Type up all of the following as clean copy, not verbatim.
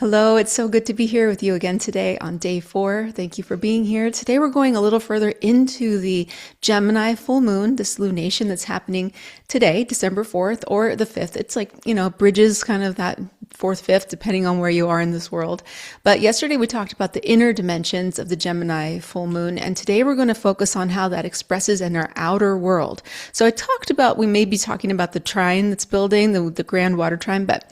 Hello, it's so good to be here with you again today on day 4. Thank you for being here. Today we're going a little further into the Gemini full moon, this lunation that's happening today, December 4th or the 5th. It's like, bridges kind of that 4th, 5th, depending on where you are in this world. But yesterday we talked about the inner dimensions of the Gemini full moon, and today we're going to focus on how that expresses in our outer world. So I talked about, we may be talking about the trine that's building, the grand water trine, but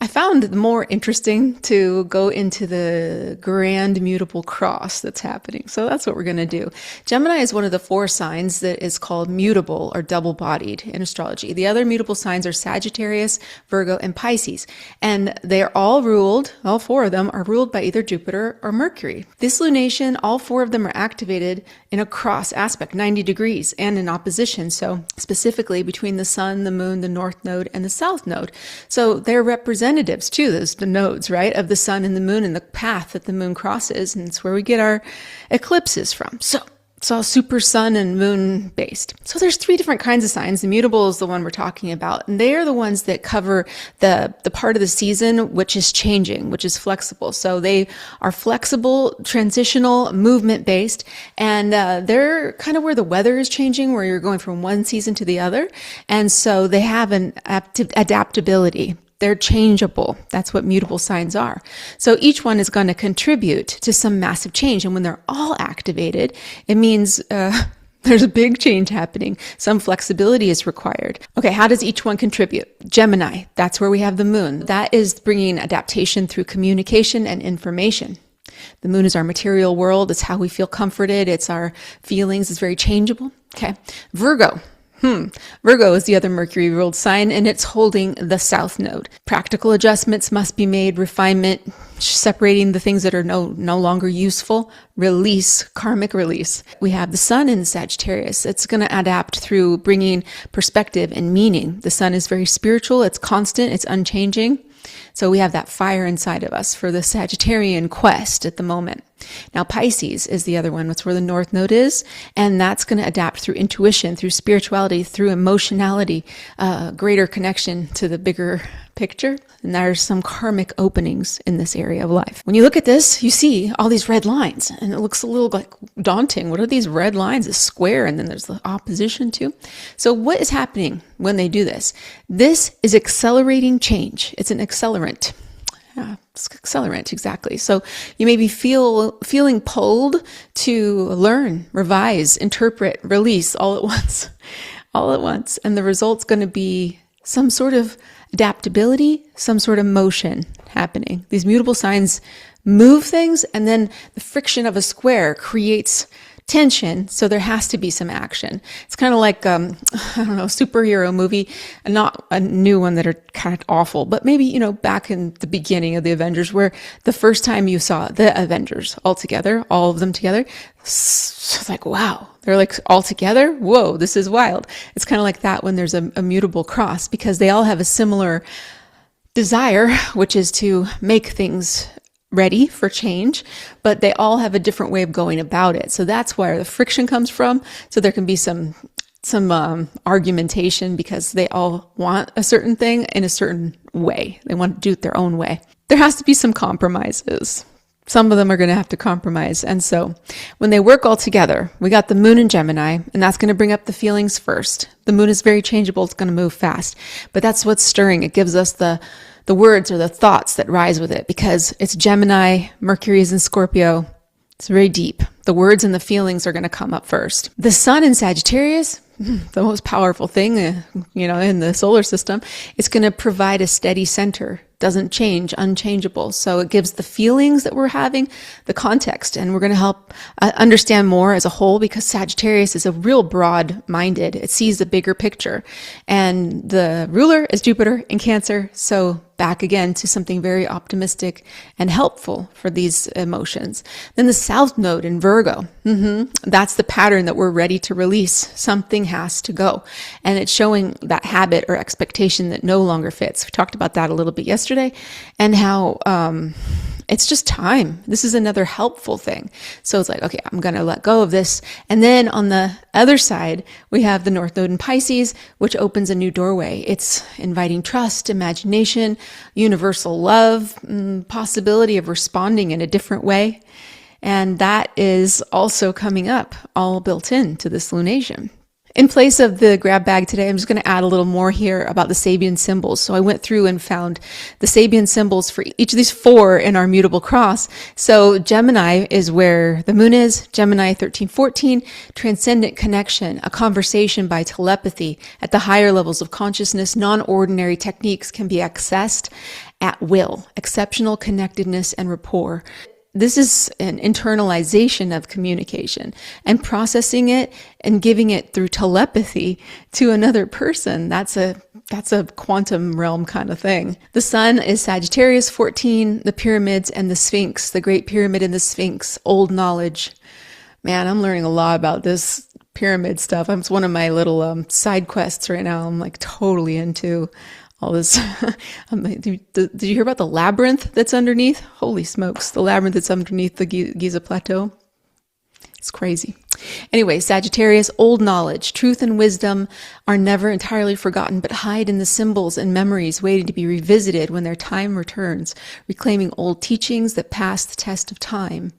I found it more interesting to go into the grand mutable cross that's happening. So that's what we're going to do. Gemini is one of the 4 signs that is called mutable or double-bodied in astrology. The other mutable signs are Sagittarius, Virgo, and Pisces. And they're all 4 of them are ruled by either Jupiter or Mercury. This lunation, all 4 of them are activated in a cross aspect, 90 degrees, and in opposition. So specifically between the sun, the moon, the north node, and the south node. So they're represented too, those the nodes, right, of the sun and the moon and the path that the moon crosses, and it's where we get our eclipses from. So it's all super sun and moon based. So there's 3 different kinds of signs. The mutable is the one we're talking about, and they are the ones that cover the part of the season which is changing, which is flexible. So they are flexible, transitional, movement based, and they're kind of where the weather is changing, where you're going from one season to the other, and so they have an adaptability. They're changeable. That's what mutable signs are. So each one is going to contribute to some massive change. And when they're all activated, it means there's a big change happening. Some flexibility is required. Okay, how does each one contribute? Gemini, that's where we have the moon. That is bringing adaptation through communication and information. The moon is our material world. It's how we feel comforted. It's our feelings. It's very changeable. Okay, Virgo. Virgo is the other Mercury ruled sign, and it's holding the south node. Practical adjustments must be made, refinement, separating the things that are no longer useful, release, karmic release. We have the sun in Sagittarius. It's going to adapt through bringing perspective and meaning. The sun is very spiritual. It's constant. It's unchanging. So we have that fire inside of us for the Sagittarian quest at the moment. Now Pisces is the other one. That's where the north node is. And that's going to adapt through intuition, through spirituality, through emotionality, greater connection to the bigger picture. And there's some karmic openings in this area of life. When you look at this, you see all these red lines, and it looks a little like daunting. What are these red lines? A square, and then there's the opposition too. So what is happening when they do this? This is accelerating change. It's an accelerant. Yeah, it's accelerant, exactly. So you may be feeling pulled to learn, revise, interpret, release all at once. And the result's going to be some sort of adaptability, some sort of motion happening. These mutable signs move things, and then the friction of a square creates tension, so there has to be some action. It's kind of like, superhero movie, not a new one that are kind of awful, but maybe, back in the beginning of the Avengers, where the first time you saw the Avengers all together, all of them together, it's like, wow, they're like all together. Whoa, this is wild. It's kind of like that when there's a mutable cross, because they all have a similar desire, which is to make things ready for change, but they all have a different way of going about it. So that's where the friction comes from. So there can be some argumentation because they all want a certain thing in a certain way. They want to do it their own way. There has to be some compromises. Some of them are going to have to compromise. And so when they work all together, we got the moon in Gemini, and that's going to bring up the feelings first. The moon is very changeable. It's going to move fast, but that's what's stirring. It gives us the words or the thoughts that rise with it, because it's Gemini, Mercury is in Scorpio. It's very deep. The words and the feelings are going to come up first. The sun in Sagittarius, the most powerful thing, in the solar system, it's going to provide a steady center. Doesn't change, unchangeable. So it gives the feelings that we're having the context, and we're going to help understand more as a whole, because Sagittarius is a real broad-minded. It sees the bigger picture, and the ruler is Jupiter in Cancer. So back again to something very optimistic and helpful for these emotions. Then the south node in Virgo. That's the pattern that we're ready to release. Something has to go. And it's showing that habit or expectation that no longer fits. We talked about that a little bit yesterday, and how it's just time. This is another helpful thing. So it's like, okay, I'm going to let go of this. And then on the other side, we have the North Node in Pisces, which opens a new doorway. It's inviting trust, imagination, universal love, possibility of responding in a different way. And that is also coming up, all built into this lunation. In place of the grab bag today, I'm just going to add a little more here about the Sabian symbols. So I went through and found the Sabian symbols for each of these 4 in our mutable cross. So Gemini is where the moon is. Gemini 1314, transcendent connection, a conversation by telepathy. At the higher levels of consciousness, non-ordinary techniques can be accessed at will. Exceptional connectedness and rapport. This is an internalization of communication and processing it and giving it through telepathy to another person. That's a quantum realm kind of thing. The sun is Sagittarius 14, the pyramids and the Sphinx, the Great Pyramid and the Sphinx, old knowledge. Man, I'm learning a lot about this pyramid stuff. It's one of my little side quests right now. I'm like totally into all this. Did you hear about the labyrinth that's underneath? Holy smokes, the labyrinth that's underneath the Giza Plateau. It's crazy. Anyway, Sagittarius, old knowledge, truth and wisdom are never entirely forgotten, but hide in the symbols and memories waiting to be revisited when their time returns, reclaiming old teachings that pass the test of time.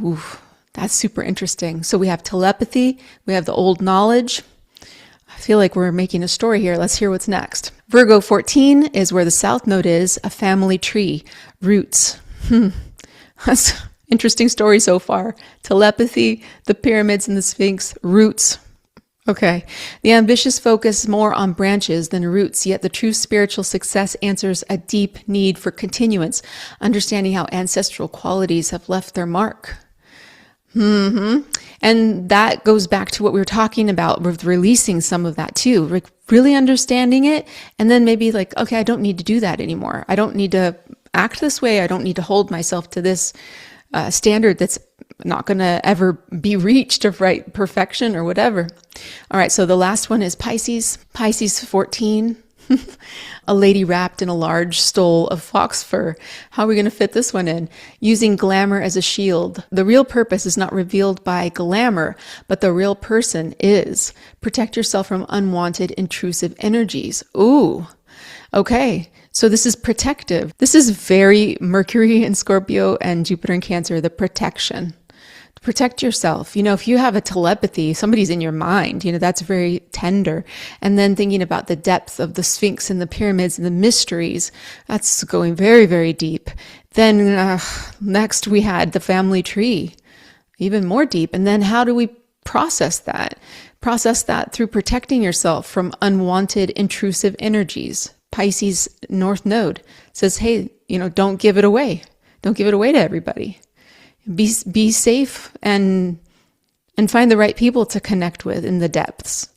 Oof, that's super interesting. So we have telepathy, we have the old knowledge. I feel like we're making a story here. Let's hear what's next. Virgo 14 is where the South Node is, a family tree, roots. That's interesting story so far. Telepathy, the pyramids and the Sphinx, roots. Okay. The ambitious focus more on branches than roots, yet the true spiritual success answers a deep need for continuance, understanding how ancestral qualities have left their mark. And that goes back to what we were talking about with releasing some of that too, like really understanding it. And then maybe like, okay, I don't need to do that anymore. I don't need to act this way. I don't need to hold myself to this standard that's not going to ever be reached of right perfection or whatever. All right. So the last one is Pisces, Pisces 14. A lady wrapped in a large stole of fox fur. How are we going to fit this one in? Using glamour as a shield. The real purpose is not revealed by glamour, but the real person is. Protect yourself from unwanted, intrusive energies. Ooh, okay. So this is protective. This is very Mercury in Scorpio and Jupiter in Cancer, the protection. Protect yourself. You know, if you have a telepathy, somebody's in your mind, you know, that's very tender. And then thinking about the depth of the Sphinx and the pyramids and the mysteries, that's going very, very deep. Then next we had the family tree, even more deep. And then how do we process that? Process that through protecting yourself from unwanted, intrusive energies. Pisces North Node says, hey, you know, don't give it away. Don't give it away to everybody. Be safe and find the right people to connect with in the depths.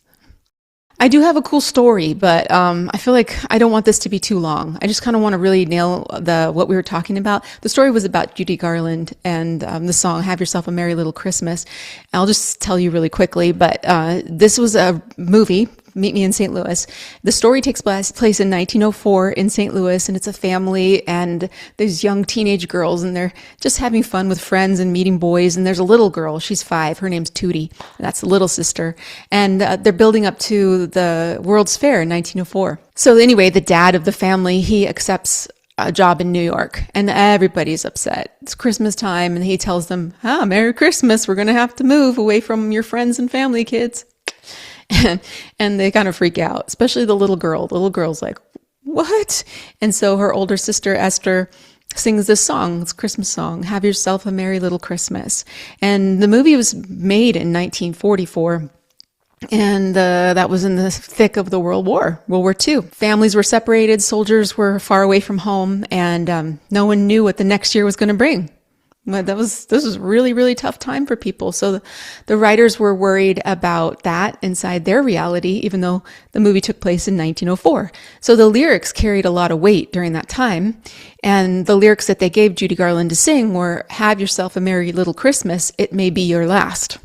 I do have a cool story, but I feel like I don't want this to be too long. I just kind of want to really nail what we were talking about. The story was about Judy Garland and the song "Have Yourself a Merry Little Christmas." I'll just tell you really quickly, but this was a movie. Meet Me in St. Louis. The story takes place in 1904 in St. Louis, and it's a family and these young teenage girls, and they're just having fun with friends and meeting boys. And there's a little girl, she's 5, her name's Tootie, that's the little sister. And they're building up to the World's Fair in 1904. So anyway, the dad of the family, he accepts a job in New York, and everybody's upset. It's Christmas time, and he tells them, Merry Christmas, we're going to have to move away from your friends and family, kids. And they kind of freak out, especially the little girl. The little girl's like, what? And so her older sister, Esther, sings this song, this Christmas song, Have Yourself a Merry Little Christmas. And the movie was made in 1944. And that was in the thick of the World War II. Families were separated, soldiers were far away from home, and no one knew what the next year was going to bring. But this was really, really tough time for people. So the writers were worried about that inside their reality, even though the movie took place in 1904. So the lyrics carried a lot of weight during that time. And the lyrics that they gave Judy Garland to sing were, Have yourself a merry little Christmas, it may be your last.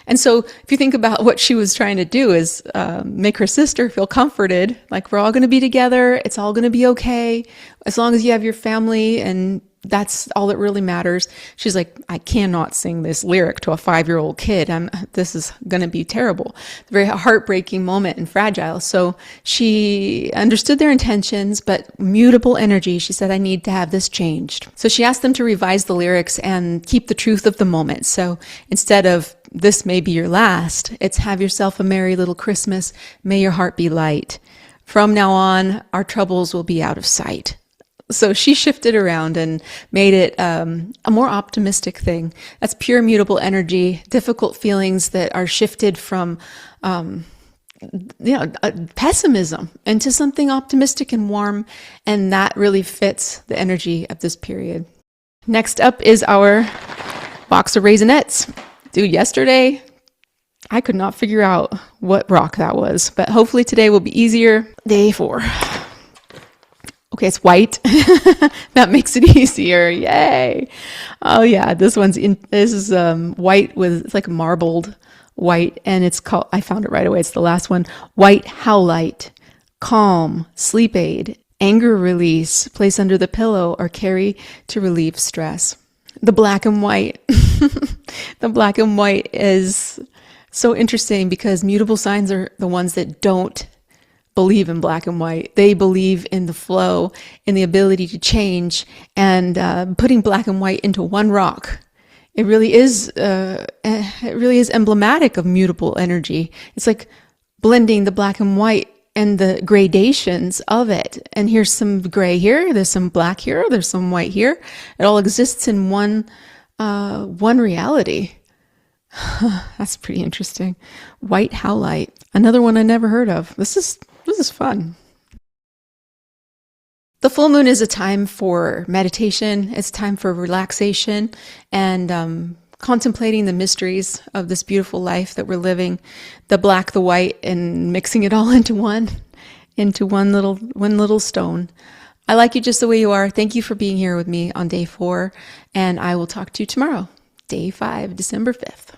And so if you think about what she was trying to do is make her sister feel comforted, like we're all going to be together, it's all going to be okay, as long as you have your family and that's all that really matters. She's like, I cannot sing this lyric to a 5-year-old kid. This is going to be terrible. Very heartbreaking moment and fragile. So she understood their intentions, but mutable energy. She said, I need to have this changed. So she asked them to revise the lyrics and keep the truth of the moment. So instead of this may be your last, it's have yourself a merry little Christmas. May your heart be light. From now on, our troubles will be out of sight. So she shifted around and made it a more optimistic thing. That's pure mutable energy, difficult feelings that are shifted from pessimism into something optimistic and warm. And that really fits the energy of this period. Next up is our box of Raisinets. Dude, yesterday, I could not figure out what rock that was, but hopefully today will be easier. Day 4. Okay, it's white. That makes it easier. Yay. Oh yeah, this is white with, it's like marbled white, and it's called, I found it right away. It's the last one. White howlite, calm, sleep aid, anger release, place under the pillow, or carry to relieve stress. The black and white. The black and white is so interesting because mutable signs are the ones that don't believe in black and white. They believe in the flow, in the ability to change, and putting black and white into one rock. It really is emblematic of mutable energy. It's like blending the black and white and the gradations of it. And here's some gray here, there's some black here, there's some white here. It all exists in one reality. That's pretty interesting. White howlite, another one I never heard of. This is fun. The full moon is a time for meditation. It's time for relaxation and contemplating the mysteries of this beautiful life that we're living, the black, the white, and mixing it all into one little stone. I like you just the way you are. Thank you for being here with me on day 4, and I will talk to you tomorrow, day 5, December 5th.